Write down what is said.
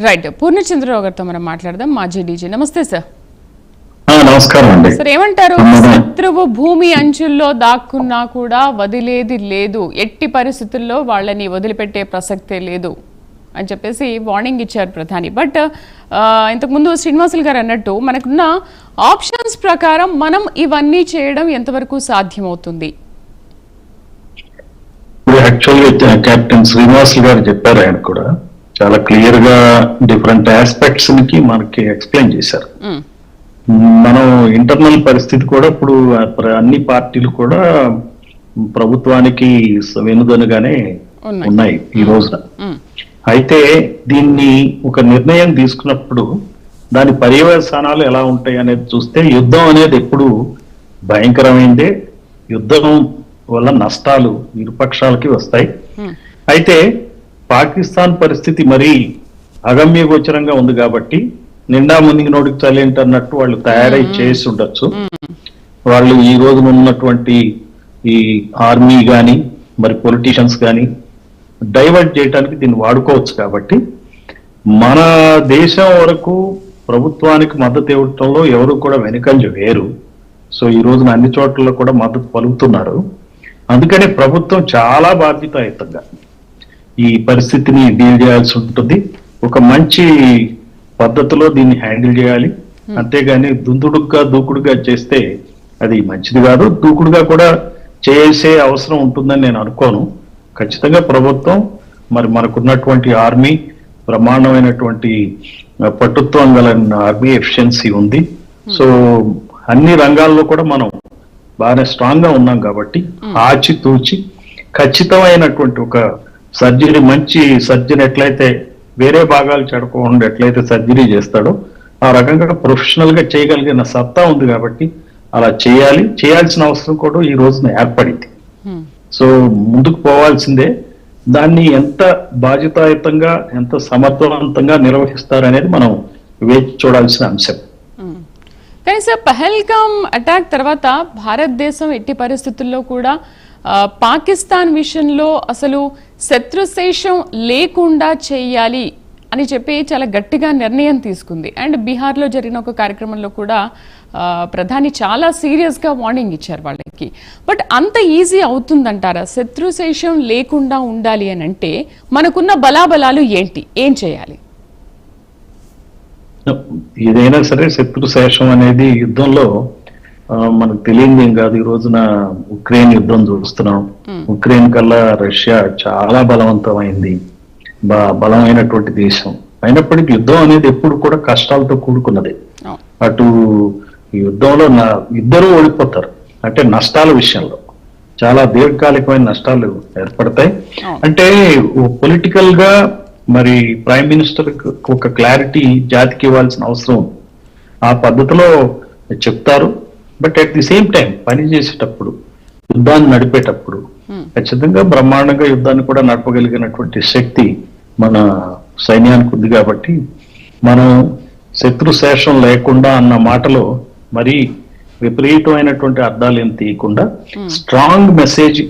Right, Purnachandrarao గారితో మనం మాట్లాడదాం. మాజీ డీజీ. నమస్తే సార్. నమస్కారం అండి. సార్, ఏమంటారు? శత్రువు భూమి అంచుల్లో దాక్కున్నా కూడా వదిలేది లేదు, ఎట్టి పరిస్థితుల్లో వాళ్ళని వదిలిపెట్టే ప్రసక్తే లేదు అని చెప్పేసి వార్నింగ్ ఇచ్చారు ప్రధాని. బట్ ఇంతకుముందు శ్రీనివాసులు గారు అన్నట్టు మనకున్న ఆప్షన్స్ ప్రకారం మనం ఇవన్నీ చేయడం ఎంతవరకు సాధ్యమవుతుంది? యాక్చువల్గా కెప్టెన్ శ్రీనివాసులు గారు చెప్పారు, ఆయన కూడా చాలా క్లియర్ గా డిఫరెంట్ ఆస్పెక్ట్స్ కి మనకి ఎక్స్ప్లెయిన్ చేశారు. మనం ఇంటర్నల్ పరిస్థితి కూడా ఇప్పుడు అన్ని పార్టీలు కూడా ప్రభుత్వానికి వెనుదనుగానే ఉన్నాయి ఈ రోజున. అయితే దీన్ని ఒక నిర్ణయం తీసుకున్నప్పుడు దాని పర్యవసానాలు ఎలా ఉంటాయి అనేది చూస్తే, యుద్ధం అనేది ఎప్పుడు భయంకరమైందే, యుద్ధం వల్ల నష్టాలు ఇరుపక్షాలకి వస్తాయి. అయితే పాకిస్తాన్ పరిస్థితి మరీ అగమ్యగోచరంగా ఉంది కాబట్టి నిండా మునిగి నోటికి చలేంటి అన్నట్టు వాళ్ళు తయారై చేసి ఉండొచ్చు. వాళ్ళు ఈ రోజున ఉన్నటువంటి ఈ ఆర్మీ కానీ మరి పొలిటీషియన్స్ కానీ డైవర్ట్ చేయడానికి దీన్ని వాడుకోవచ్చు. కాబట్టి మన దేశం వరకు ప్రభుత్వానికి మద్దతు ఇవ్వటంలో ఎవరు కూడా వెనుకంజ వేరు. సో ఈ రోజున అన్ని చోట్ల కూడా మద్దతు పలుకుతున్నారు. అందుకనే ప్రభుత్వం చాలా బాధ్యతాయుతంగా ఈ పరిస్థితిని డీల్ చేయాల్సి ఉంటుంది. ఒక మంచి పద్ధతిలో దీన్ని హ్యాండిల్ చేయాలి. అంతేగాని దూకుడుగా చేస్తే అది మంచిది కాదు. దూకుడుగా కూడా చేసే అవసరం ఉంటుందని నేను అనుకోను. ఖచ్చితంగా ప్రభుత్వం మరి మనకున్నటువంటి ఆర్మీ బ్రహ్మాండమైనటువంటి పటుత్వం గల ఆర్మీ ఎఫిషియన్సీ ఉంది. సో అన్ని రంగాల్లో కూడా మనం బాగా స్ట్రాంగ్ గా ఉన్నాం కాబట్టి ఆచితూచి ఖచ్చితమైనటువంటి ఒక సర్జరీ, మంచి సర్జరీ ఎట్లయితే వేరే భాగాలు చెడకుండా ఎట్లయితే సర్జరీ చేస్తాడో ఆ రకంగా ప్రొఫెషనల్ గా చేయగలిగిన సత్తా ఉంది కాబట్టి అలా చేయాల్సిన అవసరం కూడా ఈ రోజున ఏర్పడింది. సో ముందుకు పోవాల్సిందే. దాన్ని ఎంత బాధ్యతాయుతంగా ఎంత సమర్థవంతంగా నిర్వహిస్తారనేది మనం వేచి చూడాల్సిన అంశం. కానీ సార్, పహల్గామ్ అటాక్ తర్వాత భారతదేశం ఎట్టి పరిస్థితుల్లో కూడా పాకిస్తాన్ విషయంలో అసలు శత్రుశేషం లేకుండా చేయాలి అని చెప్పి చాలా గట్టిగా నిర్ణయం తీసుకుంది. అండ్ బీహార్లో జరిగిన ఒక కార్యక్రమంలో కూడా ప్రధాని చాలా సీరియస్గా వార్నింగ్ ఇచ్చారు వాళ్ళకి. బట్ అంత ఈజీ అవుతుందంటారా? శత్రుశేషం లేకుండా ఉండాలి అని అంటే మనకున్న బలాబలాలు ఏంటి, ఏం చేయాలి? ఏదైనా సరే శత్రుశేషం అనేది యుద్ధంలో మనకు తెలియదు ఏం కాదు. ఈ రోజున ఉక్రెయిన్ యుద్ధం చూస్తున్నాం. ఉక్రెయిన్ కల్లా రష్యా చాలా బలవంతమైంది, బలమైనటువంటి దేశం. అయినప్పటికీ యుద్ధం అనేది ఎప్పుడు కూడా కష్టాలతో కూడుకున్నది. అటు యుద్ధంలో ఇద్దరూ ఓడిపోతారు. అంటే నష్టాల విషయంలో చాలా దీర్ఘకాలికమైన నష్టాలు ఏర్పడతాయి. అంటే పొలిటికల్ గా మరి ప్రైమ్ మినిస్టర్ ఒక క్లారిటీ జాతికి ఇవ్వాల్సిన అవసరం ఉంది. ఆ పద్ధతిలో చెప్తారు. But at the same time పని చేసేటప్పుడు, యుద్ధాన్ని నడిపేటప్పుడు ఖచ్చితంగా బ్రహ్మాండంగా యుద్ధాన్ని కూడా నడపగలిగినటువంటి శక్తి మన సైన్యానికి ఉంది. కాబట్టి మనం శత్రుశేషం లేకుండా అన్న మాటలో మరి విపరీతమైనటువంటి అర్థాలు ఏం తీయకుండా స్ట్రాంగ్ మెసేజ్